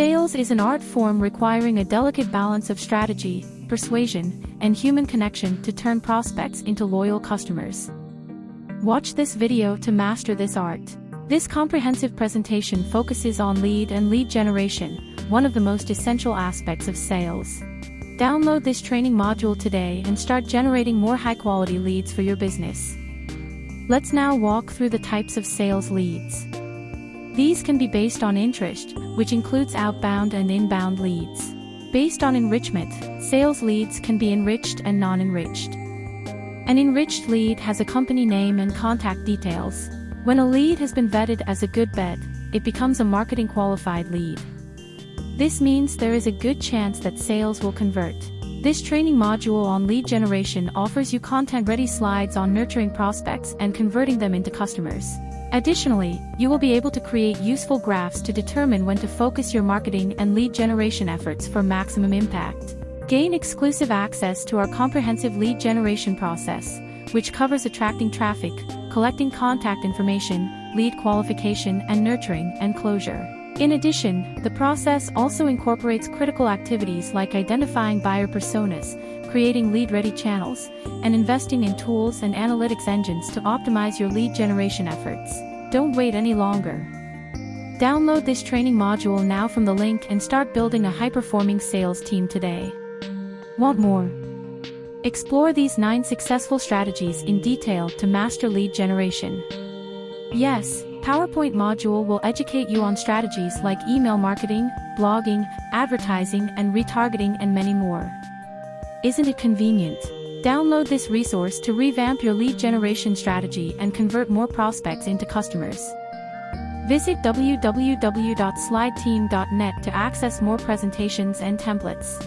Sales is an art form requiring a delicate balance of strategy, persuasion, and human connection to turn prospects into loyal customers. Watch this video to master this art. This comprehensive presentation focuses on lead and lead generation, one of the most essential aspects of sales. Download this training module today and start generating more high-quality leads for your business. Let's now walk through the types of sales leads. These can be based on interest, which includes outbound and inbound leads. Based on enrichment, sales leads can be enriched and non-enriched. An enriched lead has a company name and contact details. When a lead has been vetted as a good bet, it becomes a marketing qualified lead. This means there is a good chance that sales will convert. This training module on lead generation offers you content-ready slides on nurturing prospects and converting them into customers. Additionally, you will be able to create useful graphs to determine when to focus your marketing and lead generation efforts for maximum impact. Gain exclusive access to our comprehensive lead generation process, which covers attracting traffic, collecting contact information, lead qualification and nurturing, and closure. In addition, the process also incorporates critical activities like identifying buyer personas, creating lead-ready channels, and investing in tools and analytics engines to optimize your lead generation efforts. Don't wait any longer. Download this training module now from the link and start building a high-performing sales team today. Want more? Explore these 9 successful strategies in detail to master lead generation. Yes, PowerPoint module will educate you on strategies like email marketing, blogging, advertising, and retargeting, and many more. Isn't it convenient? Download this resource to revamp your lead generation strategy and convert more prospects into customers. Visit www.slideteam.net to access more presentations and templates.